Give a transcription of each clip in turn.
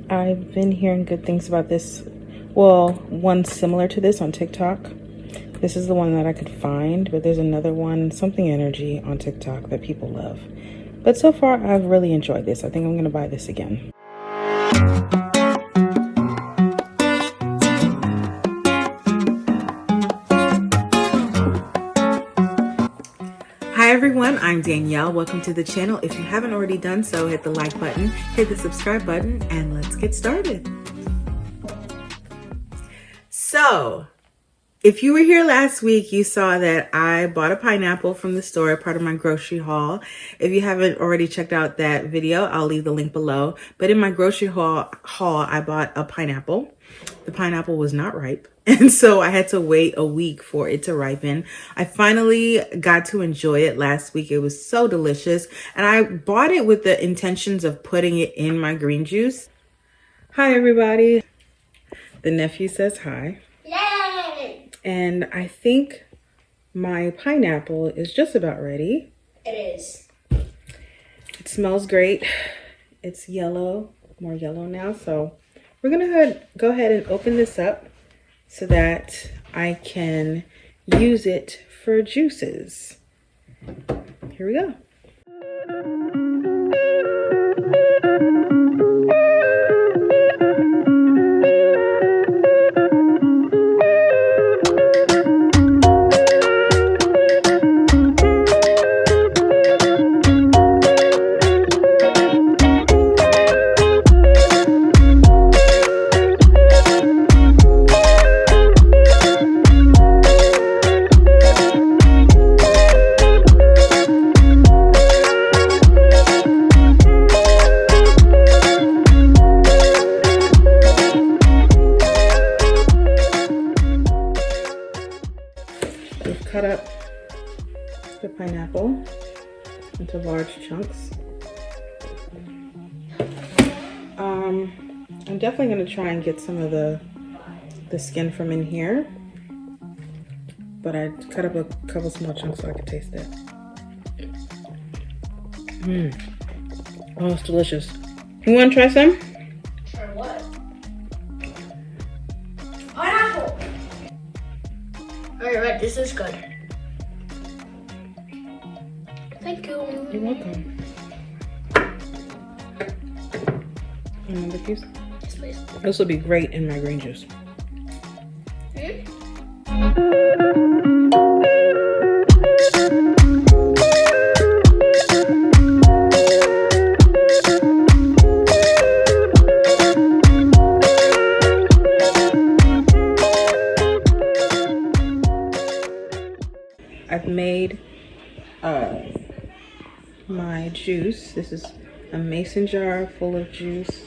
I've been hearing good things about this. Well, one similar to this on TikTok. This is the one that I could find, but there's another one, something energy on TikTok that people love. But so far, I've really enjoyed this. I think I'm going to buy this again. Hi everyone, I'm Danielle. Welcome to the channel. If you haven't already done so, hit the like button, hit the subscribe button, and let's get started. So, if you were here last week, you saw that I bought a pineapple from the store, part of my grocery haul. If you haven't already checked out that video, I'll leave the link below. But in my grocery haul, I bought a pineapple. The pineapple was not ripe, and so I had to wait a week for it to ripen. I finally got to enjoy it last week. It was so delicious, and I bought it with the intentions of putting it in my green juice. Hi, everybody. The nephew says hi. Yay! And I think my pineapple is just about ready. It is. It smells great. It's yellow, more yellow now, so we're gonna go ahead and open this up so that I can use it for juices. Here we go. Cut up the pineapple into large chunks. I'm definitely going to try and get some of the skin from in here, but I cut up a couple small chunks so I could taste it. Oh, it's delicious. You want to try some? Try what? Pineapple! Alright, this is good. Thank you. You're welcome. Another piece? Yes, please. This will be great in my green juice. I've made my juice. This is a mason jar full of juice,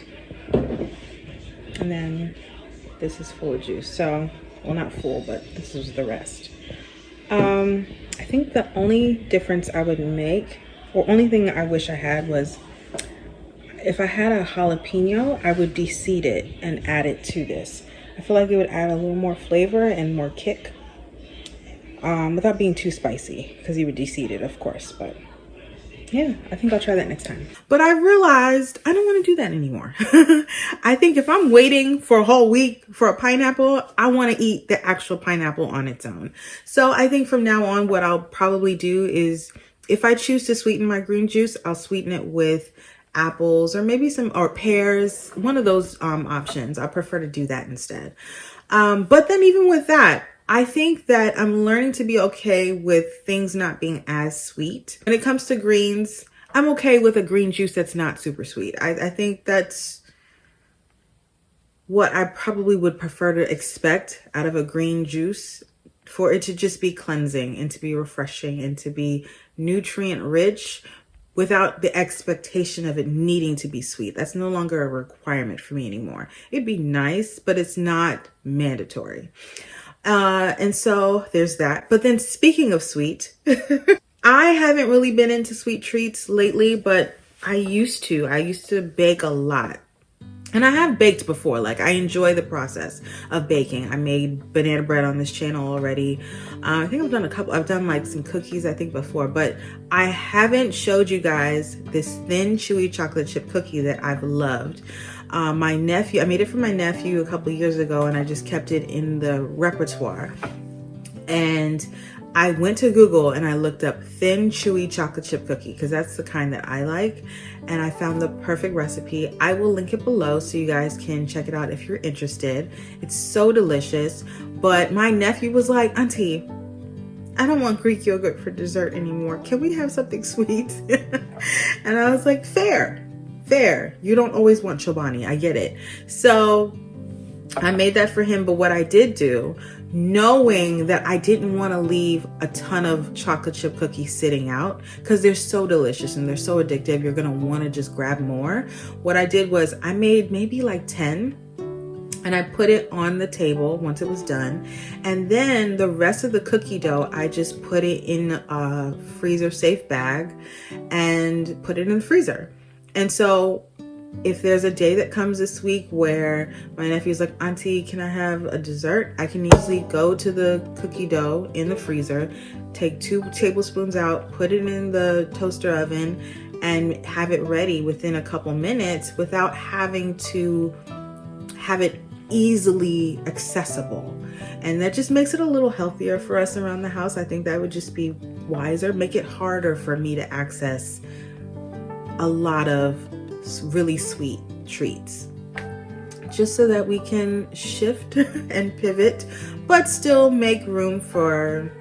and then this is full of juice. So, well, not full, but this is the rest. I think the only difference I would make, or only thing I wish I had, was if I had a jalapeno, I would de-seed it and add it to this. I feel like it would add a little more flavor and more kick. Without being too spicy, because you would de-seed it, of course, but yeah, I think I'll try that next time. But I realized I don't want to do that anymore. I think if I'm waiting for a whole week for a pineapple, I want to eat the actual pineapple on its own. So I think from now on, what I'll probably do is, if I choose to sweeten my green juice, I'll sweeten it with apples or maybe or pears, one of those options. I prefer to do that instead. But then even with that, I think that I'm learning to be okay with things not being as sweet. When it comes to greens, I'm okay with a green juice that's not super sweet. I think that's what I probably would prefer to expect out of a green juice, for it to just be cleansing and to be refreshing and to be nutrient rich without the expectation of it needing to be sweet. That's no longer a requirement for me anymore. It'd be nice, but it's not mandatory. And so there's that. But then speaking of sweet, I haven't really been into sweet treats lately, but I used to bake a lot. And I have baked before. Like, I enjoy the process of baking. I made banana bread on this channel already. I think I've done like some cookies, I think, before, but I haven't showed you guys this thin, chewy chocolate chip cookie that I've loved. My nephew, I made it for my nephew a couple years ago, and I just kept it in the repertoire. And I went to Google and I looked up thin, chewy chocolate chip cookie because that's the kind that I like. And I found the perfect recipe. I will link it below so you guys can check it out if you're interested. It's so delicious. But my nephew was like, Auntie, I don't want Greek yogurt for dessert anymore. Can we have something sweet? And I was like, fair. You don't always want Chobani. I get it. So I made that for him. But what I did do, knowing that I didn't want to leave a ton of chocolate chip cookies sitting out because they're so delicious and they're so addictive, you're going to want to just grab more. What I did was I made maybe like 10 and I put it on the table once it was done. And then the rest of the cookie dough, I just put it in a freezer safe bag and put it in the freezer. And so if there's a day that comes this week where my nephew's like, Auntie, can I have a dessert? I can easily go to the cookie dough in the freezer, take 2 tablespoons out, put it in the toaster oven, and have it ready within a couple minutes without having to have it easily accessible. And that just makes it a little healthier for us around the house. I think that would just be wiser, make it harder for me to access a lot of really sweet treats, just so that we can shift and pivot, but still make room for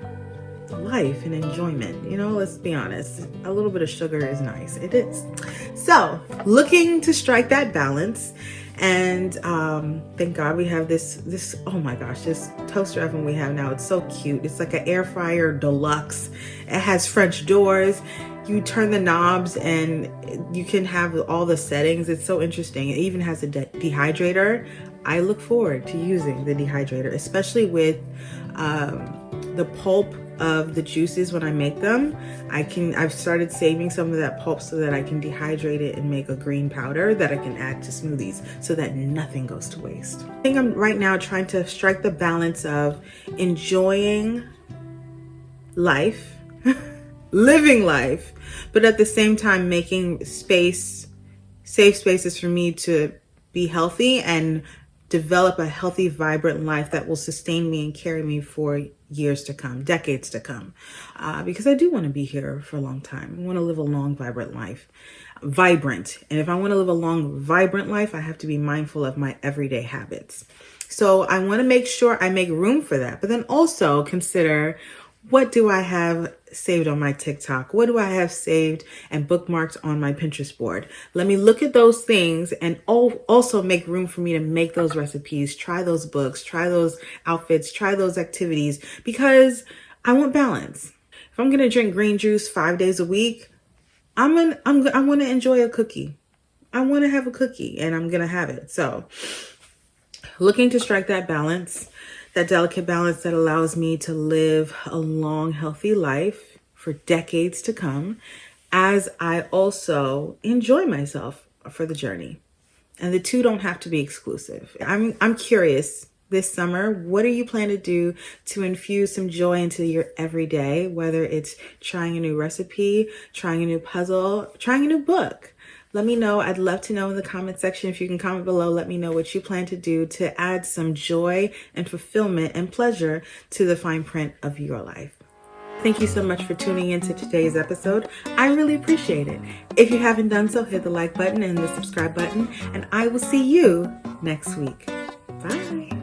life and enjoyment. You know, let's be honest, a little bit of sugar is nice. It is. So looking to strike that balance. And thank God we have this, oh my gosh, this toaster oven we have now. It's so cute. It's like an air fryer deluxe. It has French doors. You turn the knobs and you can have all the settings. It's so interesting. It even has a dehydrator. I look forward to using the dehydrator, especially with the pulp of the juices when I make them. I've started saving some of that pulp so that I can dehydrate it and make a green powder that I can add to smoothies so that nothing goes to waste. I think I'm right now trying to strike the balance of enjoying life, living life, but at the same time making safe spaces for me to be healthy and develop a healthy, vibrant life that will sustain me and carry me for years to come, decades to come. Because I do want to be here for a long time. I want to live a long, vibrant life. Vibrant. And if I want to live a long, vibrant life, I have to be mindful of my everyday habits. So I want to make sure I make room for that, but then also consider, what do I have saved on my TikTok? What do I have saved and bookmarked on my Pinterest board? Let me look at those things and also make room for me to make those recipes, try those books, try those outfits, try those activities, because I want balance. If I'm going to drink green juice 5 days a week, I want to enjoy a cookie. I want to have a cookie and I'm going to have it. So looking to strike that balance, that delicate balance that allows me to live a long, healthy life for decades to come, as I also enjoy myself for the journey. And the two don't have to be exclusive. I'm curious this summer, what are you planning to do to infuse some joy into your everyday, whether it's trying a new recipe, trying a new puzzle, trying a new book? Let me know. I'd love to know in the comment section. If you can comment below, let me know what you plan to do to add some joy and fulfillment and pleasure to the fine print of your life. Thank you so much for tuning into today's episode. I really appreciate it. If you haven't done so, hit the like button and the subscribe button, and I will see you next week. Bye.